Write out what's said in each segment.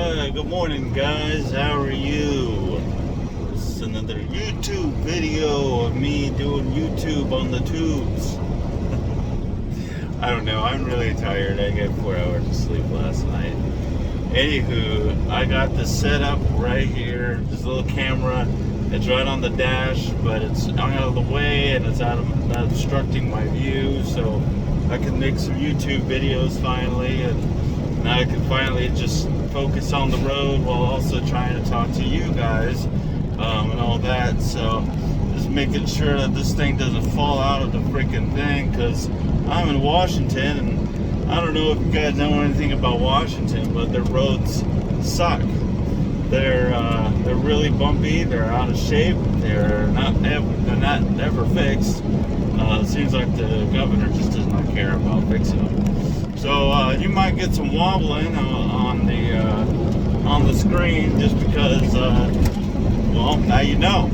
Good morning, guys. How are you? This is another YouTube video of me doing YouTube on the tubes. I don't know. I'm really tired. I got 4 hours of sleep last night. Anywho, I got this set up right here. This little camera. It's right on the dash, but it's out of the way and it's not obstructing my view, so I can make some YouTube videos finally, and now I can finally just focus on the road while also trying to talk to you guys and all that. So just making sure that this thing doesn't fall out of the freaking thing, because I'm in Washington, and I don't know if you guys know anything about Washington, but their roads suck. They're really bumpy. They're out of shape. They're not ever fixed. It seems like the governor just does not care about fixing them. So you might get some wobbling on the screen just because. Well, now you know.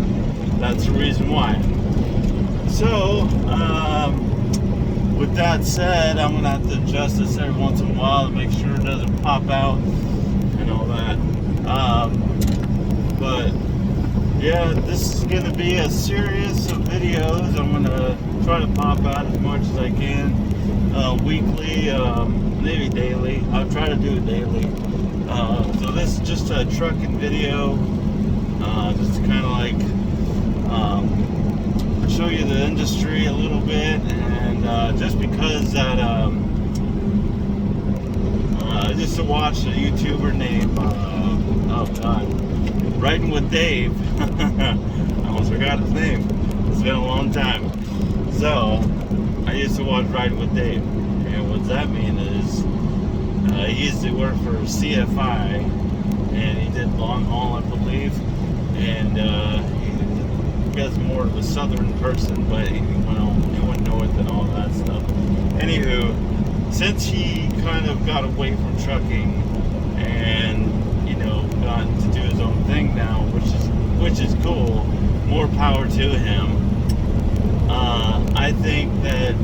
That's the reason why. So with that said, I'm gonna have to adjust this every once in a while to make sure it doesn't pop out and all that. But yeah, this is gonna be a series of videos. I'm gonna try to pop out as much as I can, weekly, maybe daily. I'll try to do it daily. So this is just a trucking video, just to kind of like show you the industry a little bit, and just because that I just watched a YouTuber named Riding with Dave. I almost forgot his name. It's been a long time. So I used to watch Riding with Dave, and what that means is he used to work for CFI, and he did long haul, I believe, and he was more of a southern person, but he went north and all that stuff. Anywho, since he kind of got away from trucking and gotten to do his own thing now, which is cool, more power to him. I think that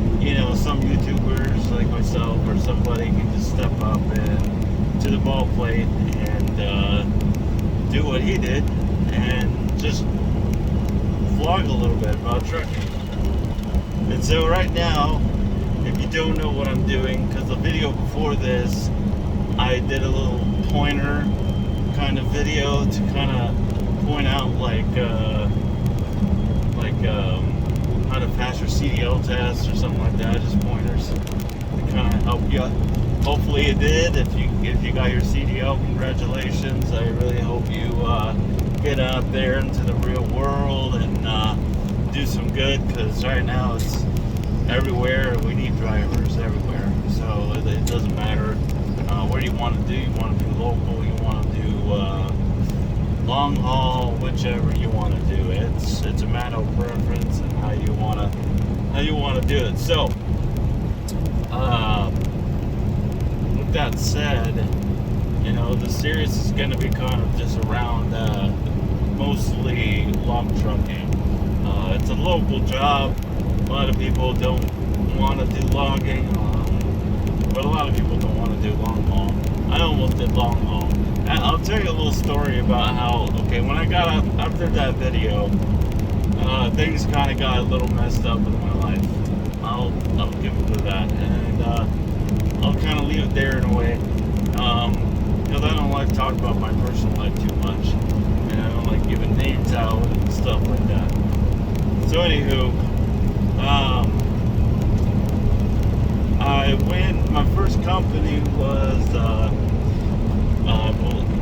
some YouTubers like myself or somebody can just step up and to the ball plate and do what he did and just vlog a little bit about trucking. And so right now, if you don't know what I'm doing, because the video before this, I did a little pointer kind of video to kind of point out how to pass your CDL test or something like that. Just pointers to kind of help you. Hopefully it did. If you got your CDL, congratulations. I really hope you get out there into the real world and do some good, because right now it's everywhere. We need drivers everywhere, so it doesn't matter what do you want to do. You want to do local, you want to do long haul, whichever you want to do. It's a matter of preference and how you want to do it. So with that said, the series is going to be kind of just around mostly log trucking. It's a local job. A lot of people don't want to do logging, but a lot of people don't want to do long haul. I almost did long haul. And I'll tell you a little story about how, when I got out after that video, things kind of got a little messed up in my life. I'll give it to that. And I'll kind of leave it there in a way. Because I don't like to talk about my personal life too much. And I don't like giving names out and stuff like that. So anywho, my first company was a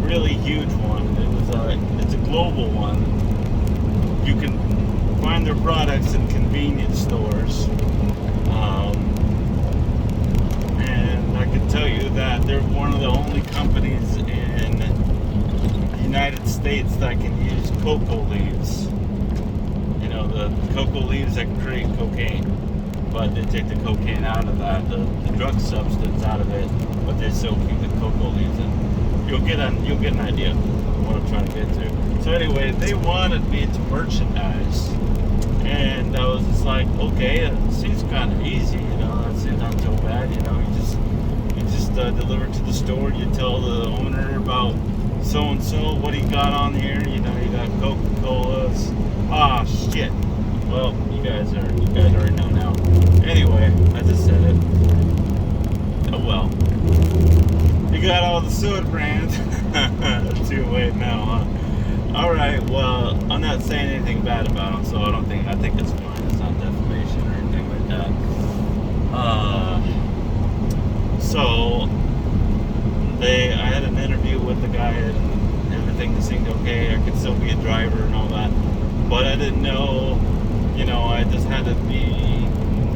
really huge one. It's a global one. You can find their products in convenience stores, and I can tell you that they're one of the only companies in the United States that can use cocoa leaves. The cocoa leaves that create cocaine, but they take the cocaine out of that, the drug substance out of it, but they still keep the cocoa leaves in. You'll get an idea of what I'm trying to get to. So anyway, they wanted me to merchandise, and I was just like, okay, it seems kind of easy, that seems not so bad, you just deliver to the store, you tell the owner about so-and-so, what he got on here. You know, you got Coca-Colas. Ah, shit. Well, you guys already know now. Anyway, I just said it. Oh well. You got all the soda brands. Too late now, huh? Alright, well, I'm not saying anything bad about them, so I think it's fine. It's not defamation or anything like that. So I had an interview with the guy and everything seemed okay. I could still be a driver and all that. But I didn't know, you know, I just had to be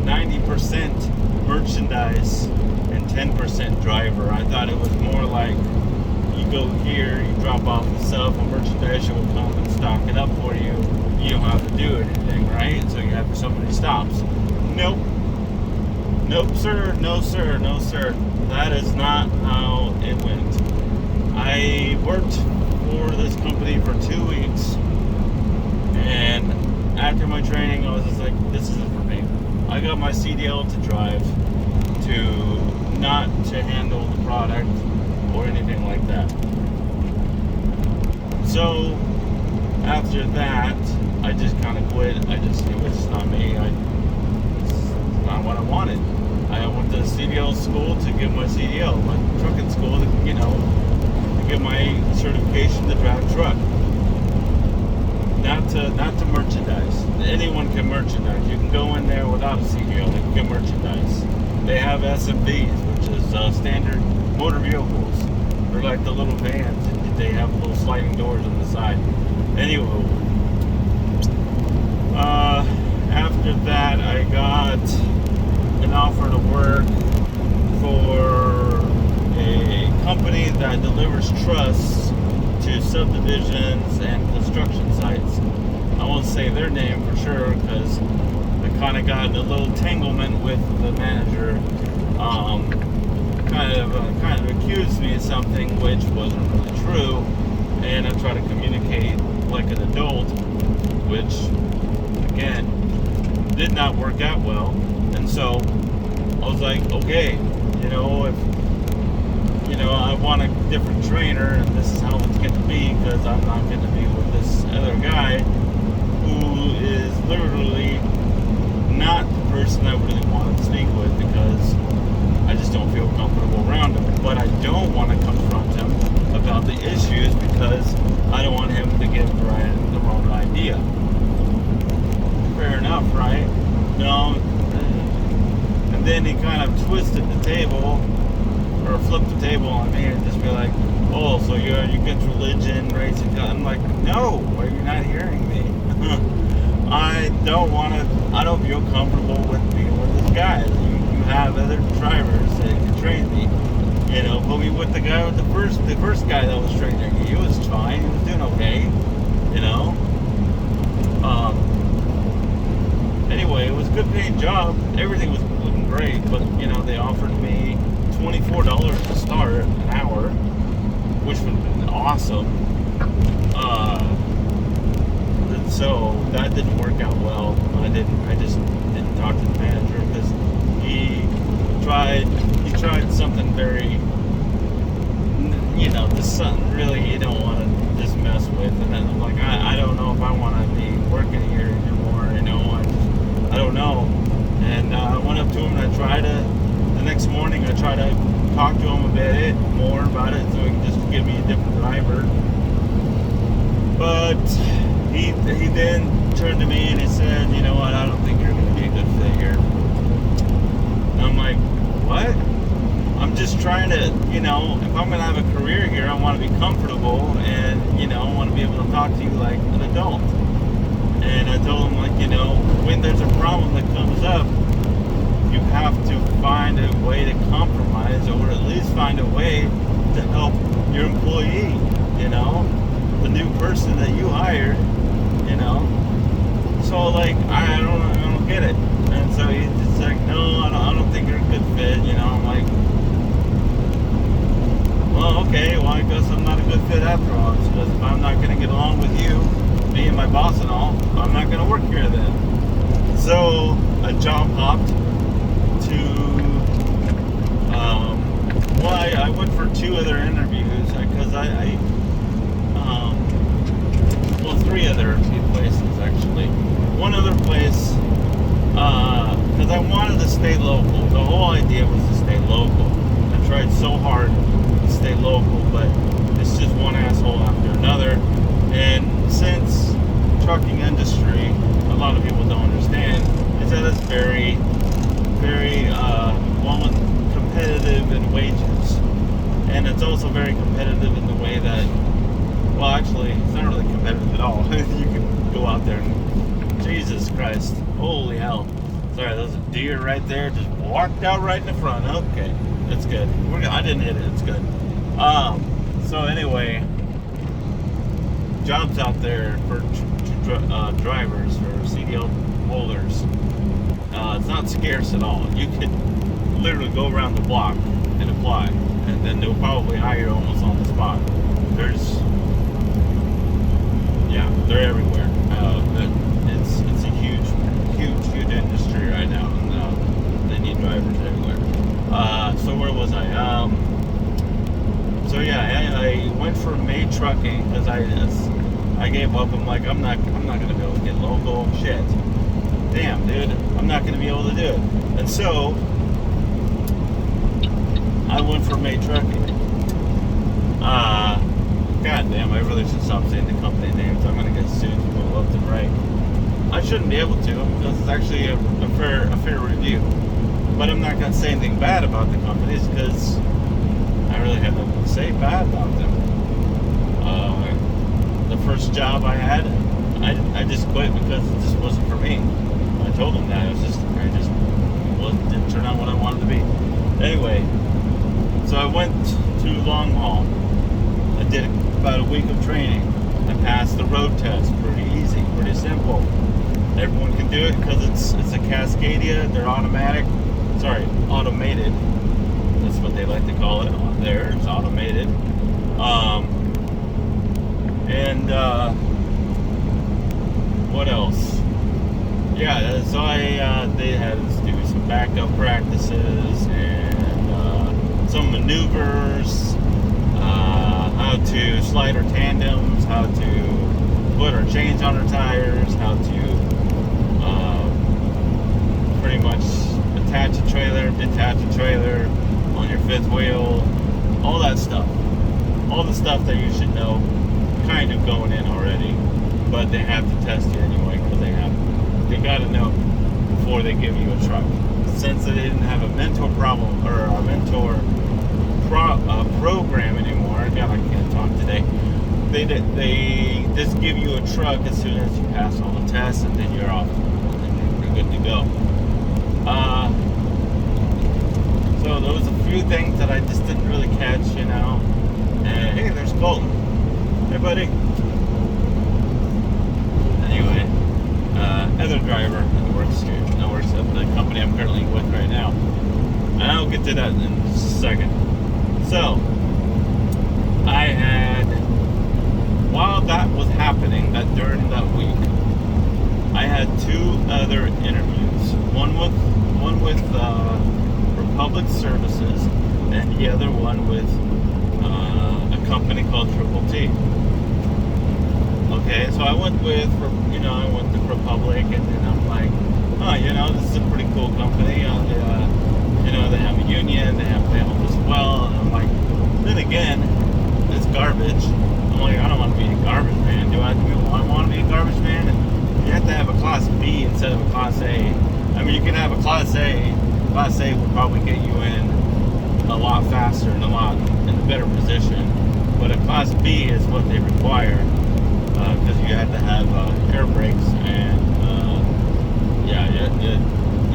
90% merchandise and 10% driver. I thought it was more like you go here, you drop off the stuff, a merchandise will come and stock it up for you. You don't have to do anything, right? So you have somebody stops. Nope. Nope, sir. No, sir. No, sir. That is not how it went. I worked for this company for 2 weeks, and after my training, I was just like, this isn't for me. I got my CDL to drive, not to handle the product or anything like that. So after that, I just kind of quit. It was just not me. It's not what I wanted. I went to CDL school to get my CDL, my trucking school to, you know, to get my certification to drive a truck. Not to merchandise. Anyone can merchandise. You can go in there without a CDL. They can get merchandise. They have SMVs, which is standard motor vehicles. They're like the little vans. They have little sliding doors on the side. Anyway, after that, I got an offer to work for a company that delivers truss to subdivisions and construction sites. I won't say their name for sure because I kind of got in a little tanglement with the manager. Kind of accused me of something which wasn't really true, and I tried to communicate like an adult, which again did not work out well. And so I was like, okay, you know, if you know I want a different trainer, and this is how it's going to be, because I'm not going to be with this other guy who is literally not the person I really want to speak with, because I just don't feel comfortable around him. But I don't want to confront him about the issues because I don't want him to give Brian the wrong idea. Fair enough, right? No. And then he kind of twisted the table, or flipped the table on me, and just be like, oh, so you're against religion, race, and God. I'm like, no, are you not hearing me? I don't feel comfortable with being with this guy. You have other drivers that can train me. You know, put me with the guy with the first guy that was training me. He was fine. He was doing okay. You know. Anyway, it was a good paying job. Everything was looking great, but you know, they offered me $24 to start an hour, which would have been awesome. And so that didn't work out well. I just didn't talk to the manager because he tried something very, you know, just something really you don't want to just mess with. And then I'm like, I don't know if I want to be working here anymore. You know, I don't know. And I went up to him and the next morning I tried to talk to him a bit more about it so he could just give me a different driver. But he then turned to me and he said, you know what, I don't think you're going to be a good fit here. And I'm like, what? I'm just trying to, you know, if I'm going to have a career here, I want to be comfortable and, you know, I want to be able to talk to you like an adult. And I told him, like, you know, when there's a problem that comes up, you have to find a way to compromise, or at least find a way to help your employee, you know, the new person that you hired, you know. So, like, I don't get it. And so he's just like, no, I don't think you're a good fit, you know. I'm like, well, okay, well, I guess I'm not a good fit after all, because if I'm not going to get along with you, being my boss and all, I'm not going to work here then. So I job hopped to, I went for 2 other interviews because so hard to stay local, but it's just one asshole after another. And since trucking industry, a lot of people don't understand, is that it's very, very competitive in wages, and it's also very competitive in the way that, well, actually, it's not really competitive at all. You can go out there and, Jesus Christ, holy hell. Sorry, there's a deer right there, just walked out right in the front. Okay, that's good. I didn't hit it, it's good. So anyway, jobs out there for drivers, for CDL holders, it's not scarce at all. You could literally go around the block and apply, and then they'll probably hire you almost on the spot. They're everywhere. It's a huge industry right now, and they need drivers everywhere. So where was I? I went for May Trucking because I gave up. I'm like, I'm not gonna be able to get local. Shit, damn, dude, I'm not gonna be able to do it. And so I went for May Trucking. God damn, I really should stop saying the company names. I'm gonna get sued from left and right. I shouldn't be able to because it's actually a fair review. But I'm not gonna say anything bad about the companies because I really have nothing to say bad about them. The first job I had, I just quit because it just wasn't for me. I told them that. It didn't turn out what I wanted to be. Anyway, so I went to long haul. I did about a week of training. I passed the road test. Pretty easy, pretty simple. Everyone can do it because it's a Cascadia. They're automatic. Sorry, automated. That's what they like to call it. There, it's automated. What else? Yeah, so they had us do some backup practices and some maneuvers, how to slide our tandems, how to put our chains on our tires, how to pretty much attach a trailer, detach a trailer on your fifth wheel, all that stuff. All the stuff that you should know kind of going in already, but they have to test you anyway because they got to know before they give you a truck. Since they didn't have a mentor problem or a mentor program anymore, God, I can't talk today. They just give you a truck as soon as you pass all the tests, and then you're off, and you're good to go. So there was a few things that I just didn't really catch, you know. And hey, there's Colton. Hey, buddy. Anyway, other driver that works at the company I'm currently with right now. And I'll get to that in a second. So, I had, while that was happening, that during that week, I had two other interviews. One with Republic Services, and the other one with a company called Triple T. Okay, so I went with Republic, and then I'm like, this is a pretty cool company. They have a union, they have them as well, and I'm like, then again, it's garbage. I'm like, I don't want to be a garbage man. Do I want to be a garbage man? And you have to have a Class B instead of a Class A. I mean, you can have a Class A. Class A would probably get you in a lot faster and in a better position. But a Class B is what they require because you have to have air brakes and you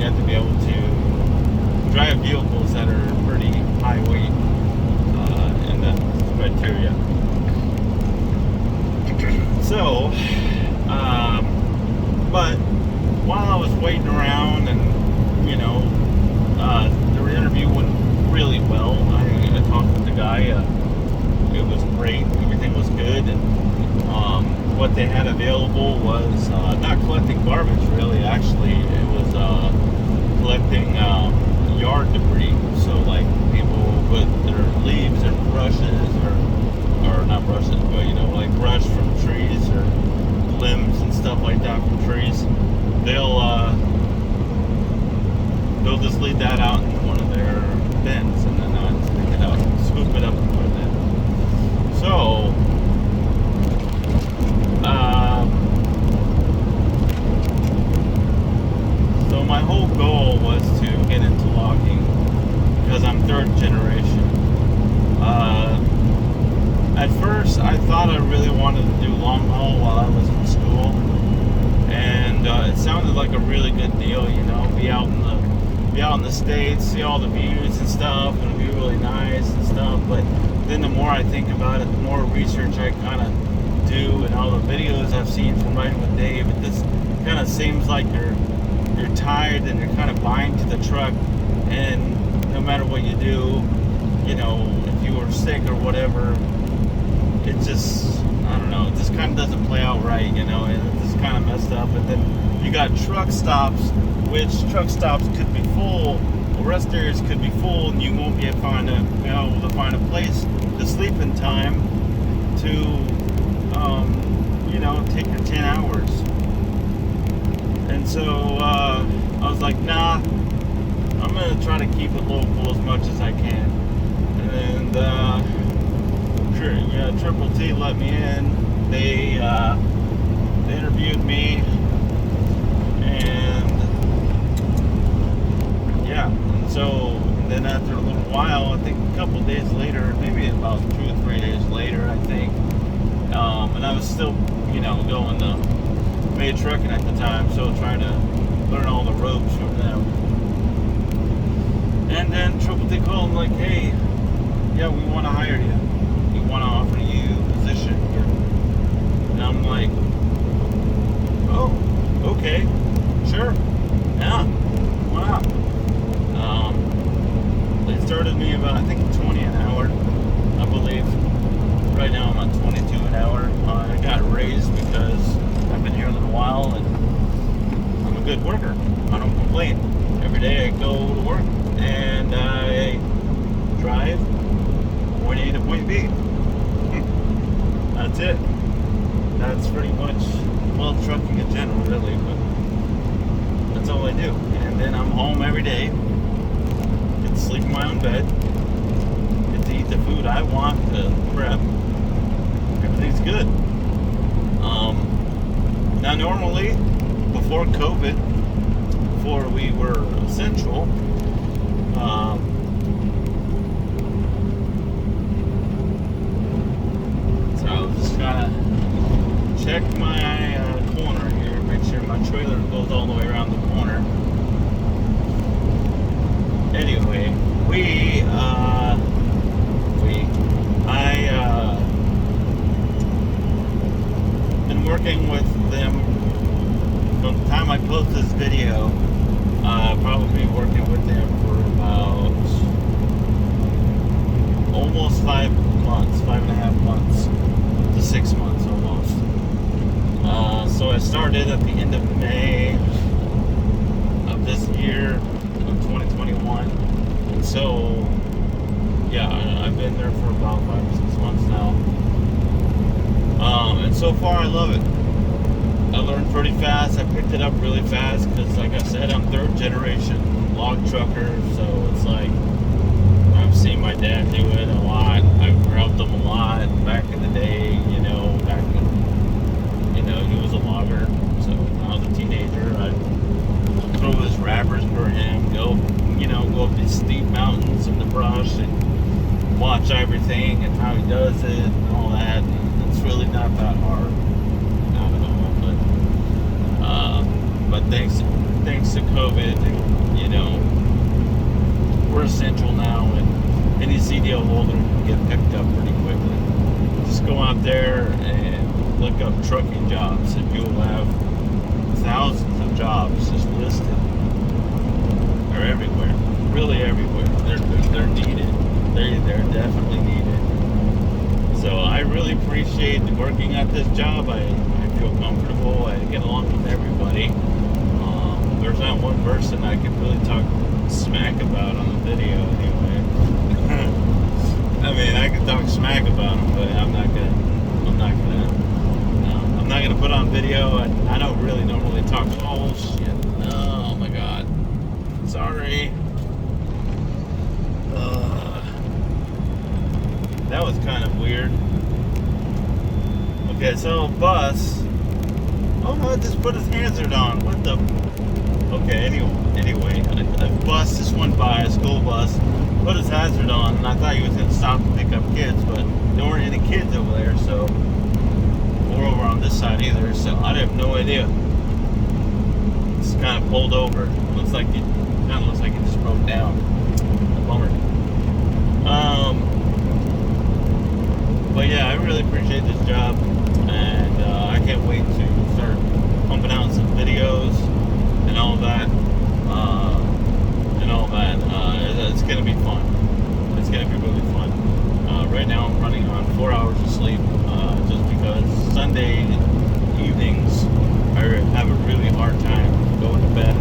have to be able to drive vehicles that are pretty high weight in that criteria. So, but while I was waiting around and the interview went really well. I talked with the guy. It was great. Everything was good. And what they had available was not collecting garbage, really. Actually, it was collecting yard debris. So, like, people with their leaves and brushes, or not brushes, but, like brush from trees or limbs and stuff like that from trees. They'll just leave that out in one of their bins, and then I just pick it up. thought I really wanted to do long haul while I was in school, and it sounded like a really good deal. You know, be out in the States, see all the views and stuff, and it'd be really nice and stuff. But then the more I think about it, the more research I kind of do, and all the videos I've seen from riding with Dave, it just kind of seems like you're tired and you're kind of buying to the truck, and no matter what you do, you know, if you were sick or whatever, it just, I don't know, it just kind of doesn't play out right, you know, and it's just kind of messed up. And then you got truck stops, which truck stops could be full, or rest areas could be full, and you won't be able to find a place to sleep in time to, you know, take your 10 hours. And so I was like, nah, I'm going to try to keep it local as much as I can. And Triple T let me in. They interviewed me, and yeah. And so then after a little while, I think a couple days later, maybe about 2 or 3 days later, I think, and I was still, you know, going to made Truckin at the time, so trying to learn all the ropes from them. And then Triple T called and like, hey, yeah, we want to hire you. We want to offer you a position here. And I'm like, oh, okay, sure, yeah, wow. They started me about, I think, 20 an hour, I believe. Right now I'm on 22 an hour. I got raised because I've been here a little while, and I'm a good worker. I don't complain. Every day I go to work and I drive point A to point B. That's it. That's pretty much, well, trucking in general, really, but that's all I do. And then I'm home every day, get to sleep in my own bed, get to eat the food I want to prep. Everything's good. Now normally, before COVID, before we were essential, so I'll just gotta check my corner here, make sure my trailer goes all the way around the corner. Anyway, been working with them from the time I post this video. Probably working with them for about almost 5 months, 5.5 months to 6 months almost. So I started at the end of May of this year, of 2021. And so, yeah, I've been there for about 5 or 6 months now. And so far I love it. I learned pretty fast. I picked it up really fast because, like I said, I'm third generation log trucker. So it's like I've seen my dad do it a lot. I've helped him a lot back in the day. You know, back when, you know, he was a logger. So when I was a teenager, I'd throw his wrappers for him. Go up these steep mountains in the brush and watch everything and how he does it and all that. And it's really not that hard. But thanks to COVID, you know, we're essential now, and any CDL holder can get picked up pretty quickly. Just go out there and look up trucking jobs, and you'll have thousands of jobs just listed. They're everywhere, really everywhere. They're needed. They're definitely needed. So I really appreciate working at this job. I feel comfortable. I get along with everybody. There's not one person I can really talk smack about on the video anyway. I mean, I can talk smack about them, but I'm not gonna put on video. I don't really normally talk. Oh shit! Oh my god! Sorry. That was kind of weird. Okay, so a bus. Oh no, just put his hazard on. What the? Okay, anyway, a bus just went by, a school bus, put his hazard on, and I thought he was going to stop to pick up kids, but there weren't any kids over there, so so I have no idea. It's kind of pulled over. Looks like it kind of looks like it just broke down. A bummer. But yeah, I really appreciate this job, and I can't wait to start pumping out some videos and all that. It's gonna be fun. It's gonna be really fun. Right now I'm running on 4 hours of sleep, just because Sunday evenings I have a really hard time going to bed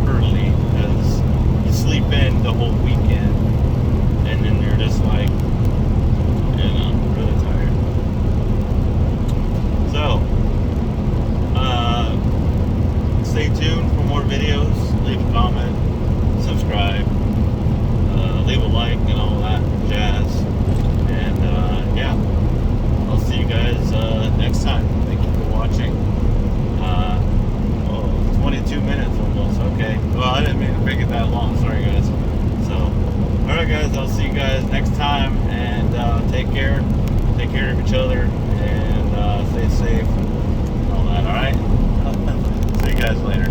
early, because you sleep in the whole weekend and then you're just like, really tired. So stay tuned for more videos. Leave a comment, subscribe, leave a like and all that jazz. And yeah, I'll see you guys next time. Thank you for watching. 22 minutes almost. Okay, well, I didn't mean to make it that long. Sorry guys. So alright guys, I'll see you guys next time, and take care of each other, and stay safe and all that. Alright. See you guys later.